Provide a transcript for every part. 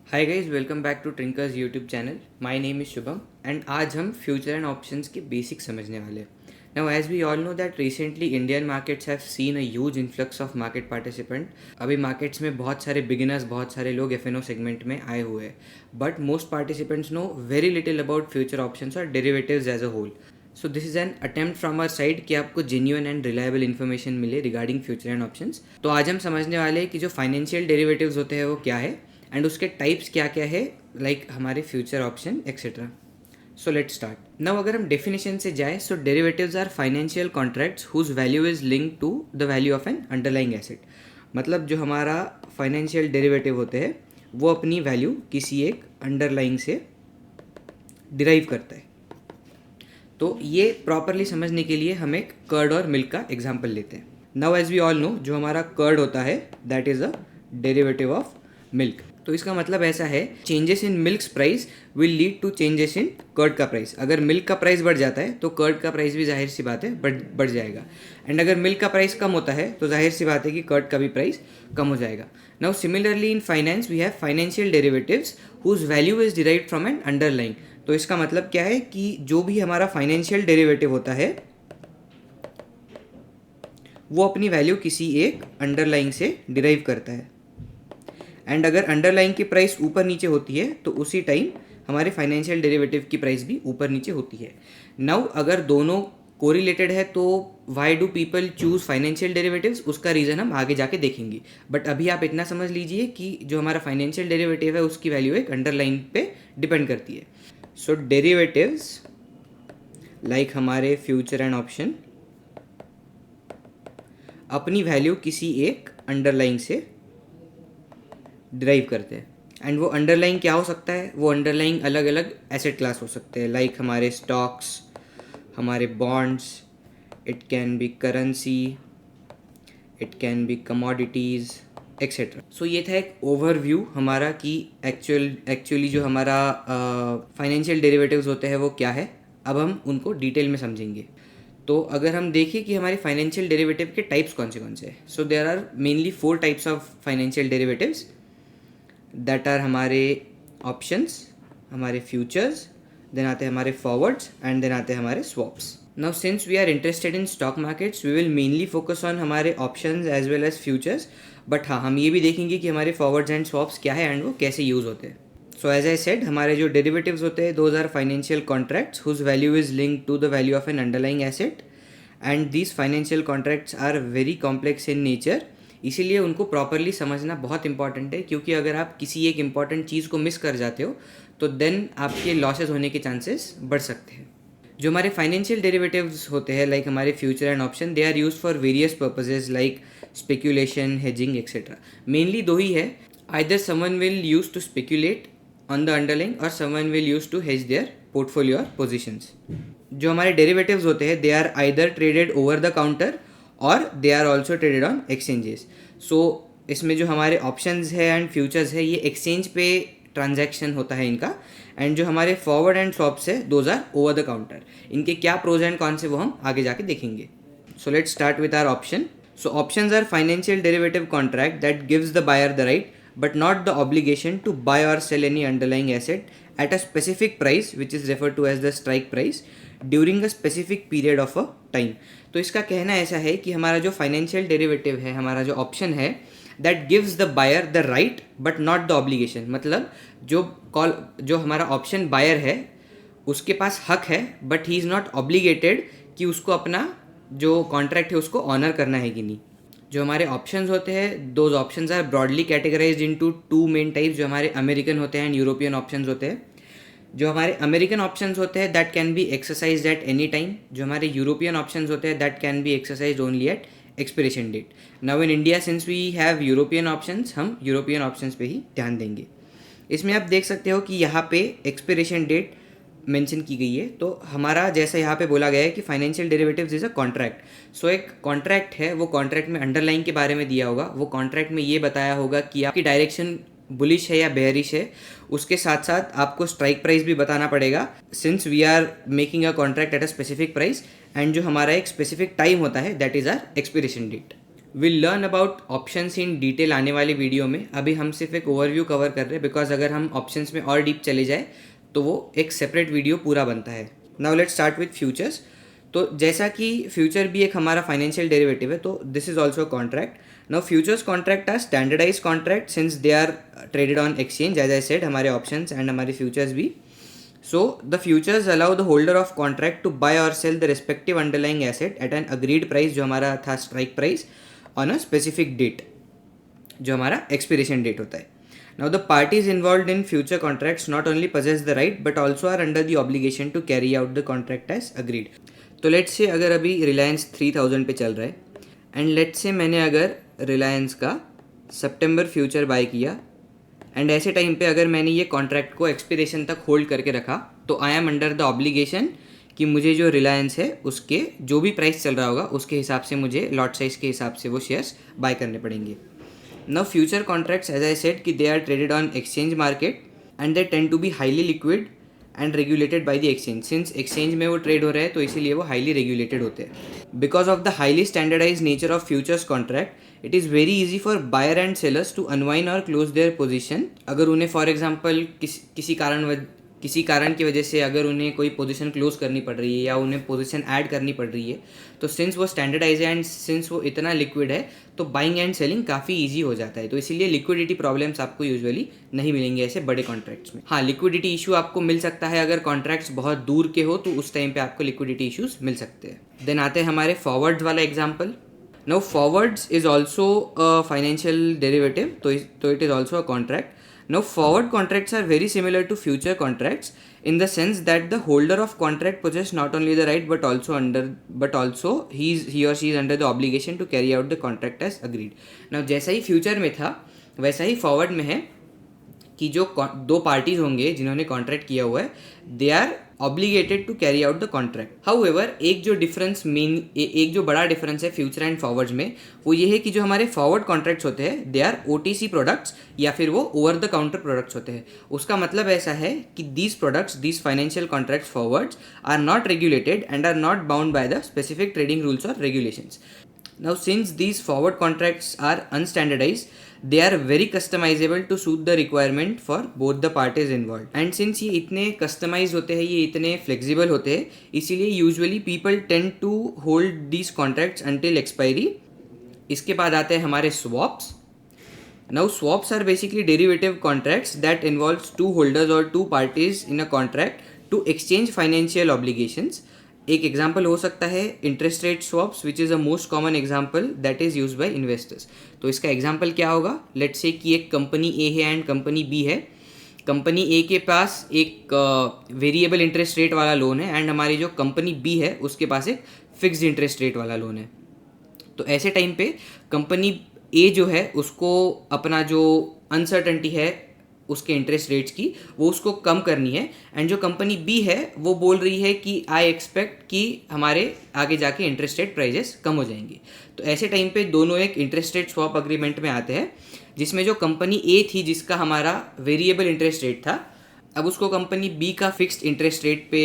Hi guys, welcome back to Trinkers YouTube channel. My name is Shubham and आज हम future and options के basic समझने वाले हैं। Now as we all know that recently Indian markets have seen a huge influx of market participant. अभी markets में बहुत सारे बिगिनर्स, बहुत सारे लोग एफ सेगमेंट में आए हुए हैं, but most participants know very little about future options और derivatives as a whole. So this is an attempt from our side कि आपको जेन्युइन एंड रिलायबल इन्फॉर्मेशन मिले रिगार्डिंग फ्यूचर एंड ऑप्शंस। तो आज हम समझने वाले हैं कि जो फाइनेंशियल डेरिवेटिव्स होते हैं वो क्या है एंड उसके टाइप्स क्या क्या है, लाइक हमारे future option etcetera. So let start now. अगर हम डेफिनेशन से जाए, so derivatives are financial contracts whose value is link to the value of an underlying asset. मतलब जो हमारा फाइनेंशियल डेरिवेटिव होते हैं वो अपनी वैल्यू किसी एक अंडरलाइंग से डिराइव करता है। तो ये प्रॉपरली समझने के लिए हम एक कर्ड और मिल्क का एग्जाम्पल लेते हैं। Now as we all know, जो हमारा कर्ड होता है that is a derivative of milk. तो इसका मतलब ऐसा है, changes in milk price will lead to changes in curd का प्राइस। अगर मिल्क का प्राइस बढ़ जाता है तो कर्ड का प्राइस भी जाहिर सी बात है बढ़ जाएगा, एंड अगर मिल्क का प्राइस कम होता है तो जाहिर सी बात है कि कर्ड का भी प्राइस कम हो जाएगा। Now similarly in finance we have financial derivatives whose value is derived from an underlying. तो इसका मतलब क्या है कि जो भी हमारा फाइनेंशियल डेरिवेटिव होता है वो अपनी वैल्यू किसी एक अंडरलाइंग से डिराइव करता है, एंड अगर अंडरलाइंग की प्राइस ऊपर नीचे होती है तो उसी टाइम हमारे फाइनेंशियल डेरिवेटिव की प्राइस भी ऊपर नीचे होती है। नाउ अगर दोनों कोरिलेटेड है तो why do people choose financial derivatives, उसका रीज़न हम आगे जाके देखेंगे। बट अभी आप इतना समझ लीजिए कि जो हमारा फाइनेंशियल डेरिवेटिव है उसकी वैल्यू एक अंडरलाइन पे डिपेंड करती है। सो डेरिवेटिव्स लाइक हमारे फ्यूचर एंड ऑप्शन अपनी वैल्यू किसी एक अंडरलाइन से डिराइव करते हैं, एंड वो अंडरलाइन क्या हो सकता है, वो अंडरलाइन अलग अलग एसेट क्लास हो सकते हैं, लाइक हमारे स्टॉक्स, हमारे bonds, it can be currency, it can be commodities etcetera. So ये था एक ओवरव्यू हमारा कि एक्चुअली जो हमारा फाइनेंशियल डेरिवेटिव्स होते हैं वो क्या है। अब हम उनको डिटेल में समझेंगे। तो अगर हम देखें कि हमारे फाइनेंशियल डेरिवेटिव के टाइप्स कौन से हैं, so there are mainly 4 types of financial derivatives that are हमारे ऑप्शंस, हमारे फ्यूचर्स, देन आते हैं हमारे फॉरवर्ड्स, एंड देन आते हैं हमारे swaps. Now since we are interested in stock markets we will mainly focus on हमारे options as well as futures, but हाँ, हम ये भी देखेंगे कि हमारे फॉरवर्ड्स एंड स्वॉप्स क्या है एंड वो कैसे यूज़ होते हैं। सो एज आई सेड, हमारे जो डेरिवेटिव्स होते हैं those are financial contracts whose value is link to the value of an underlying asset, and these financial contracts are very complex in nature. इसीलिए उनको प्रॉपरली समझना बहुत इंपॉर्टेंट है, क्योंकि अगर आप किसी एक इंपॉर्टेंट चीज़ को मिस कर जाते हो तो देन आपके लॉसेस होने के चांसेस बढ़ सकते हैं। जो हमारे फाइनेंशियल डेरिवेटिव्स होते हैं लाइक हमारे future and option, they are use for various purposes like speculation, hedging etcetera. Mainly दो ही है, either someone will use to speculate on the underlying और someone will use to hedge their portfolio और positions. जो हमारे derivatives होते हैं they are either traded over the counter और they are also traded on exchanges. So इसमें जो हमारे ऑप्शंस है एंड फ्यूचर्स है ये एक्सचेंज पे ट्रांजैक्शन होता है इनका, एंड जो हमारे फॉरवर्ड एंड स्वॉप्स है those are over the counter. इनके क्या प्रोज एंड कॉन्स है वो हम आगे जाके देखेंगे। So let's start with our option. So options are financial derivative contract that gives the buyer the right but not the obligation to buy or sell any underlying asset at a specific price which is referred to as the strike price during a specific period of a time। तो इसका कहना ऐसा है कि हमारा जो financial derivative है, हमारा जो ऑप्शन है, that gives the buyer the right but not the obligation. मतलब जो हमारा ऑप्शन बायर है उसके पास हक है but he is not obligated कि उसको अपना जो कॉन्ट्रैक्ट है उसको ऑनर करना है कि नहीं। जो हमारे ऑप्शंस होते हैं those options are broadly categorised into 2 main types, जो हमारे अमेरिकन होते हैं एंड यूरोपियन ऑप्शंस होते हैं। जो हमारे अमेरिकन ऑप्शंस होते हैं that can be exercise at any time. जो हमारे यूरोपियन ऑप्शंस होते हैं that can be exercise only at expiration date. Now in India since we have European options, हम यूरोपियन ऑप्शंस पे ही ध्यान देंगे। इसमें आप देख सकते हो कि यहाँ पे एक्सपिरेशन डेट मेंशन की गई है। तो हमारा जैसा यहाँ पे बोला गया है कि financial derivatives is a contract. So एक कॉन्ट्रैक्ट है, वो कॉन्ट्रैक्ट में अंडरलाइन के बारे में दिया होगा, वो कॉन्ट्रैक्ट में ये बताया होगा कि आपकी डायरेक्शन बुलिश है या बेयरिश है। उसके साथ साथ आपको स्ट्राइक प्राइस भी बताना पड़ेगा since we are making a contract at a specific price, and जो हमारा एक स्पेसिफिक टाइम होता है that is our expiration date. Will learn about options in detail आने वाले वीडियो में. अभी हम सिर्फ एक ओवरव्यू कवर कर रहे हैं बिकॉज अगर हम ऑप्शंस में और डीप चले जाए तो वो एक सेपरेट वीडियो पूरा बनता है. Now let's start with futures. तो जैसा कि फ्यूचर भी एक हमारा फाइनेंशियल डेरिवेटिव है, तो this is also contract. Now futures contract are standardize contract since they are traded on exchange as I said, हमारे ऑप्शंस एंड हमारे फ्यूचर्स भी. So the futures allow the holder of contract to buy or sell the respective underlying asset at an agreed price, जो हमारा था strike price, on a specific date, जो हमारा expiration date होता है. Now the parties involved in future contracts not only possess the right but also are under the obligation to carry out the contract as agreed. तो let's say अगर अभी Reliance 3000 पे चल रहा है and let's say मैंने अगर Reliance का सितंबर फ्यूचर बाय किया एंड ऐसे टाइम पे अगर मैंने ये कॉन्ट्रैक्ट को एक्सपिरेशन तक होल्ड करके रखा तो I am under the obligation कि मुझे जो रिलायंस है उसके जो भी प्राइस चल रहा होगा उसके हिसाब से मुझे लॉट साइज के हिसाब से वो शेयर्स बाय करने पड़ेंगे. Now future contracts as I said कि they are traded on exchange market and they tend to be highly liquid and regulated by the exchange. Since exchange में वो ट्रेड हो रहा है तो इसीलिए वो हाईली रेगुलेटेड होते हैं. Because of the highly standardize nature of futures contract it is very easy for buyer and sellers to unwind और क्लोज देयर पोजिशन. अगर उन्हें फॉर एग्जाम्पल किसी कारण की वजह से अगर उन्हें कोई पोजीशन क्लोज करनी पड़ रही है या उन्हें पोजीशन ऐड करनी पड़ रही है तो सिंस वो स्टैंडर्डाइज है एंड सिंस वो इतना लिक्विड है तो बाइंग एंड सेलिंग काफ़ी ईजी हो जाता है. तो इसीलिए लिक्विडिटी प्रॉब्लम्स आपको यूजुअली नहीं मिलेंगे ऐसे बड़े कॉन्ट्रैक्ट्स में. हाँ, लिक्विडिटी इशू आपको मिल सकता है अगर कॉन्ट्रैक्ट्स बहुत दूर के हो तो उस टाइम पे आपको लिक्विडिटी इशूज़ मिल सकते हैं. देन आते हैं हमारे फॉरवर्ड्स वाला example. Now forwards is also a financial derivative, so it is also a contract. Now forward contracts are very similar to future contracts in the sense that the holder of contract possesses not only the right but also he or she is under the obligation to carry out the contract as agreed. Now जैसा ही future में था वैसा ही forward में है कि जो दो parties होंगे जिन्होंने कॉन्ट्रैक्ट किया हुआ है they are obligated to carry out the contract. However एक जो बड़ा डिफरेंस है फ्यूचर एंड फॉरवर्ड्स में वो ये है कि जो हमारे फॉरवर्ड कॉन्ट्रैक्ट्स होते हैं दे आर OTC प्रोडक्ट्स या फिर वो ओवर द काउंटर प्रोडक्ट्स होते हैं. उसका मतलब ऐसा है कि these financial contracts forwards are not regulated and are not bound by the specific trading rules और regulations. Now since these forward contracts are unstandardized, they are very customizable to suit the requirement for both the parties involved. And since ये इतने customized होते हैं, ये इतने flexible होते हैं, इसीलिए usually people tend to hold these contracts until expiry. इसके बाद आते हैं हमारे swaps. Now swaps are basically derivative contracts that involves two holders or two parties in a contract to exchange financial obligations. एक example हो सकता है interest rate swaps which is a most common example that is use by investors. तो इसका example क्या होगा? Let's say कि एक कंपनी ए है एंड कंपनी बी है. कंपनी ए के पास एक वेरिएबल इंटरेस्ट रेट वाला लोन है एंड हमारी जो कंपनी बी है उसके पास एक फिक्स्ड इंटरेस्ट रेट वाला लोन है. तो ऐसे टाइम पे कंपनी ए जो है उसको अपना जो अनसर्टनिटी है उसके इंटरेस्ट रेट्स की वो उसको कम करनी है एंड जो कंपनी बी है वो बोल रही है कि आई एक्सपेक्ट कि हमारे आगे जाके इंटरेस्ट रेट प्राइजेस कम हो जाएंगे. तो ऐसे टाइम पे दोनों एक इंटरेस्ट रेट स्वैप अग्रीमेंट में आते हैं जिसमें जो कंपनी ए थी जिसका हमारा वेरिएबल इंटरेस्ट रेट था अब उसको कंपनी बी का फिक्स्ड इंटरेस्ट रेट पे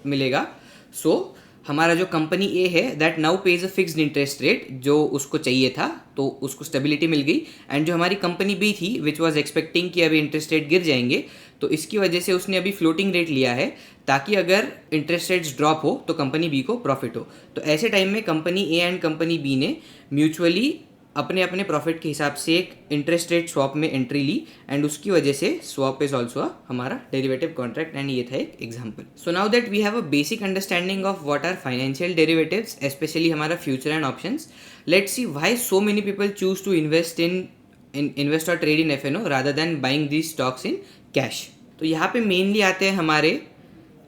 मिलेगा. सो हमारा जो कंपनी ए है that now page a fixed interest rate जो उसको चाहिए था तो उसको स्टेबिलिटी मिल गई. एंड जो हमारी कंपनी बी थी विच वाज एक्सपेक्टिंग कि अभी इंटरेस्ट रेट गिर जाएंगे तो इसकी वजह से उसने अभी फ्लोटिंग रेट लिया है ताकि अगर इंटरेस्ट रेट्स ड्रॉप हो तो कंपनी बी को प्रॉफिट हो. तो ऐसे टाइम में company A and company B ने म्यूचुअली अपने अपने प्रॉफिट के हिसाब से एक इंटरेस्ट रेट स्वैप में एंट्री ली एंड उसकी वजह से स्वैप इज ऑल्सो हमारा डेरिवेटिव कॉन्ट्रैक्ट एंड ये था एक example. So now that we have a basic understanding of what are financial derivatives specially हमारा future and options. Let's see why so many people choose to invest और trade in FNO rather than buying these stocks in cash. तो यहाँ पे mainly आते हैं हमारे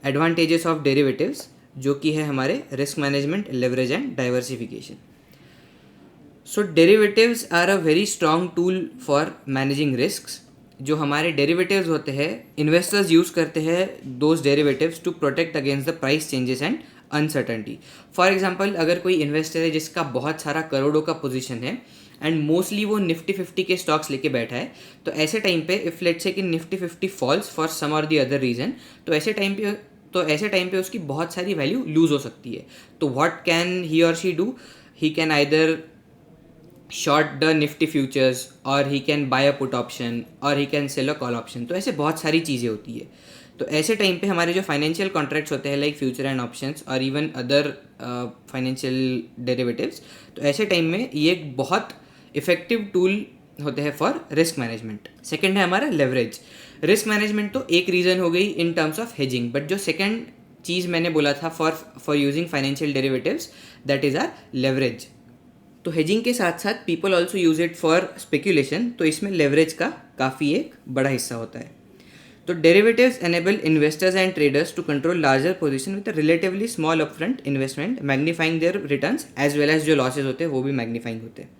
advantages of derivatives जो कि है हमारे risk management, leverage and diversification. So derivatives are a very strong tool for managing risks. जो हमारे डेरिवेटिव्स होते हैं इन्वेस्टर्स यूज़ करते हैं those derivatives to protect against the price changes and uncertainty. For example अगर कोई इन्वेस्टर है जिसका बहुत सारा करोड़ों का पोजीशन है एंड मोस्टली वो निफ्टी 50 के स्टॉक्स लेके बैठा है तो ऐसे टाइम पे इफ लेट्स से कि निफ्टी 50 फॉल्स फॉर सम और दी अदर रीजन तो ऐसे टाइम पे उसकी बहुत सारी वैल्यू लूज हो सकती है. तो व्हाट कैन ही और she do? He can either short the Nifty futures, और he can buy a put option, और he can sell a call option. तो ऐसे बहुत सारी चीज़ें होती है। तो ऐसे टाइम पे हमारे जो फाइनेंशियल कॉन्ट्रैक्ट्स होते हैं लाइक फ्यूचर एंड ऑप्शंस और इवन अदर फाइनेंशियल डेरिवेटिव्स, तो ऐसे टाइम में ये एक बहुत इफेक्टिव टूल होते हैं फॉर रिस्क मैनेजमेंट। सेकंड है हमारा लेवरेज। रिस्क मैनेजमेंट तो एक रीज़न हो गई in terms of hedging, but जो सेकंड चीज़ मैंने बोला था for using financial derivatives, that is our leverage. तो हेजिंग के साथ साथ people also use it for speculation, तो इसमें लेवरेज का काफ़ी एक बड़ा हिस्सा होता है। तो derivatives enable investors and traders to control larger position with relatively small upfront investment, magnifying their returns as well as जो लॉसेज होते हैं वो भी मैग्नीफाइंग होते हैं।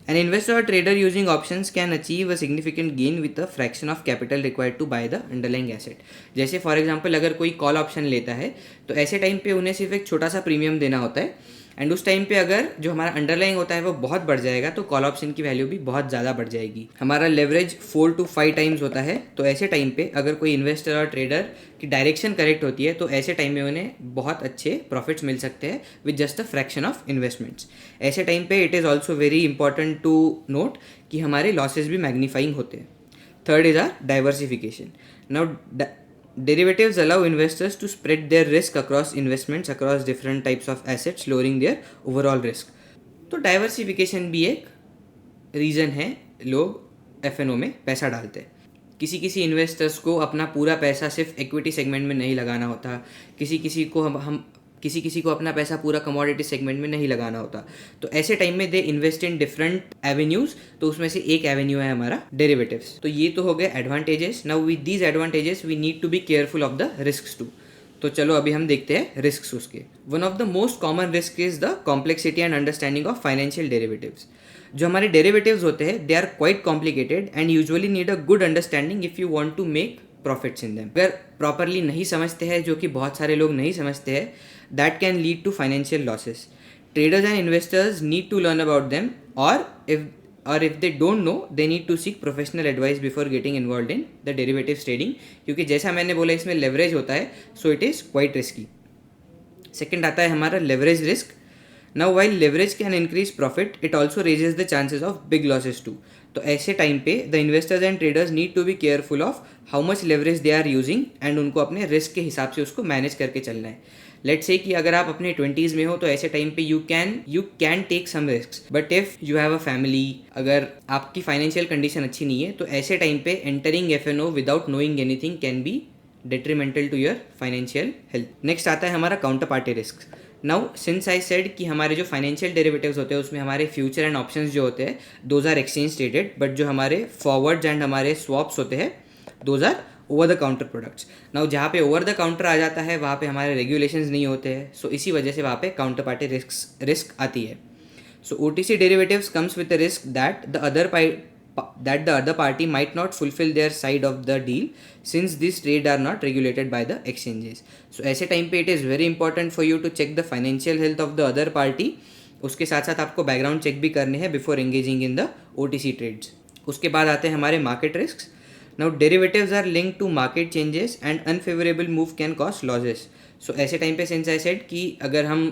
An investor or trader using options can achieve a significant gain with a fraction of capital required to buy the underlying asset। जैसे for example अगर कोई कॉल ऑप्शन लेता है तो ऐसे टाइम पे उन्हें सिर्फ एक छोटा सा प्रीमियम देना होता है, एंड उस टाइम पे अगर जो हमारा अंडरलाइंग होता है वो बहुत बढ़ जाएगा तो कॉल ऑप्शन की वैल्यू भी बहुत ज़्यादा बढ़ जाएगी। हमारा लेवरेज 4 to 5 टाइम्स होता है। तो ऐसे टाइम पे अगर कोई इन्वेस्टर और ट्रेडर की डायरेक्शन करेक्ट होती है तो ऐसे टाइम में उन्हें बहुत अच्छे प्रॉफिट्स मिल सकते हैं with just a fraction of investments. ऐसे टाइम पे it is also very important to note कि हमारे लॉसेज भी मैग्नीफाइंग होते हैं। Third is our diversification. Now derivatives allow investors to spread their risk across investments across different types of assets, lowering their overall risk। तो diversification भी एक reason है लोग एफ में पैसा डालते हैं। किसी किसी इन्वेस्टर्स को अपना पूरा पैसा सिर्फ इक्विटी सेगमेंट में नहीं लगाना होता, किसी किसी को हम किसी किसी को अपना पैसा पूरा कमोडिटी सेगमेंट में नहीं लगाना होता। तो ऐसे टाइम में they invest in different avenues, तो उसमें से एक एवेन्यू है हमारा डेरिवेटिव्स। तो ये तो हो गए advantages. Now with these advantages we need to be careful of the risks too. तो चलो अभी हम देखते हैं रिस्क्स उसके। One of the most common risk is the complexity and understanding of financial derivatives. जो हमारे डेरिवेटिव्स होते हैं they are quite complicated and usually need a good understanding if you want to make profits in them. अगर properly नहीं समझते हैं, जो कि बहुत सारे लोग नहीं समझते हैं, that can lead to financial losses. Traders and investors need to learn about them, or if they don't know, they need to seek professional advice before getting involved in the derivatives trading, क्योंकि जैसा मैंने बोला इसमें leverage होता है, so it is quite risky. Second आता है हमारा leverage risk. Now while leverage can increase profit, it also raises the chances of big losses too. तो ऐसे टाइम पे the investors and traders need to be careful of how much leverage they are using, and उनको अपने risk के हिसाब से उसको manage करके चलना है। लेट्स से कि अगर आप अपने 20s में हो तो ऐसे टाइम पे you can take some risk, but if you have a family, अगर आपकी फाइनेंशियल कंडीशन अच्छी नहीं है, तो ऐसे टाइम पे entering F without knowing anything can be detrimental to your financial health। Next आता है हमारा counter party risk. Now since I said कि हमारे जो फाइनेंशियल डेरिवेटिव्स होते हैं उसमें हमारे फ्यूचर एंड ऑप्शंस जो होते हैं those are exchange traded, but जो हमारे फॉरवर्ड्स एंड हमारे स्वॉप्स होते हैं those are over the counter products. Now जहाँ पे ओवर द काउंटर आ जाता है वहाँ पे हमारे रेगुलेशंस नहीं होते हैं, सो इसी वजह से वहाँ पे काउंटर पार्टी रिस्क आती है। सो OTC derivatives comes with a risk that the other party might not fulfill their side of the deal, since these trades are not regulated by the exchanges। So ऐसे time पे it is very important for you to check the financial health of the other party। उसके साथ साथ आपको background check भी करने हैं before engaging in the OTC trades. उसके बाद आते हैं हमारे market risk. Now derivatives are linked to market changes and unfavourable move can cause losses. So ऐसे टाइम पे सिंस आई सेड कि अगर हम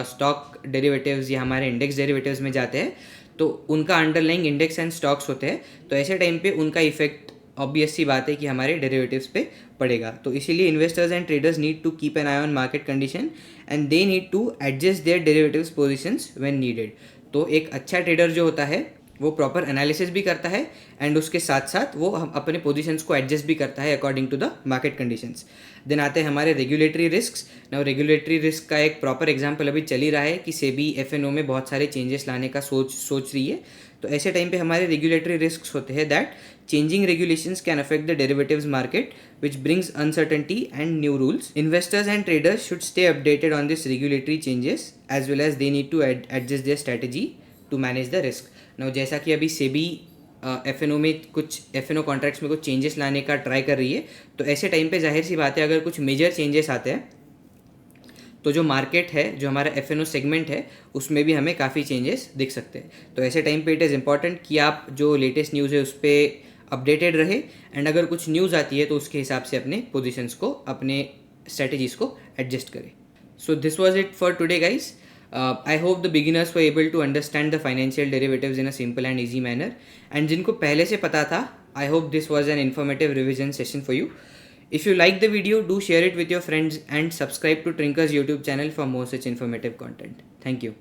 स्टॉक डेरिवेटिव्स या हमारे इंडेक्स डेरिवेटिव्स में जाते हैं तो उनका अंडरलाइंग इंडेक्स एंड स्टॉक्स होते हैं, तो ऐसे टाइम पे उनका इफेक्ट ऑब्वियस सी बात है कि हमारे डेरिवेटिव्स पे पड़ेगा। तो इसीलिए investors and traders need to keep an eye on market condition and they need to adjust their derivatives positions when needed. तो एक अच्छा ट्रेडर जो होता है वो प्रॉपर एनालिसिस भी करता है एंड उसके साथ साथ वो अपने पोजीशंस को एडजस्ट भी करता है according to the market conditions. Then आते हैं हमारे regulatory risk. Now regulatory risk का एक प्रॉपर एग्जांपल अभी चल ही रहा है कि सेबी FNO में बहुत सारे चेंजेस लाने का सोच रही है। तो ऐसे टाइम पे हमारे रेगुलेटरी रिस्क होते हैं that changing regulations can affect the derivatives market which brings uncertainty and new rules. Investors and traders should stay updated on this regulatory changes as well as they need to adjust their strategy to manage the risk. Now जैसा कि अभी SEBI FNO में कुछ FNO contracts में कुछ changes लाने का try कर रही है, तो ऐसे टाइम पे जाहिर सी बात है अगर कुछ मेजर चेंजेस आते हैं तो जो मार्केट है, जो हमारा FNO सेगमेंट है, उसमें भी हमें काफ़ी चेंजेस दिख सकते हैं। तो ऐसे टाइम पे इट इज़ इंपॉर्टेंट कि आप जो लेटेस्ट न्यूज़ है उस पर अपडेटेड रहे एंड अगर कुछ न्यूज़ आती है तो उसके हिसाब से अपने पोजिशंस को, अपने स्ट्रेटजीज़ को एडजस्ट करें। So this was it for today guys. I hope the beginners were able to understand the financial derivatives in a simple and easy manner. And जिनको पहले से पता था, I hope this was an informative revision session for you. If you like the video, do share it with your friends and subscribe to Trinker's YouTube channel for more such informative content. Thank you.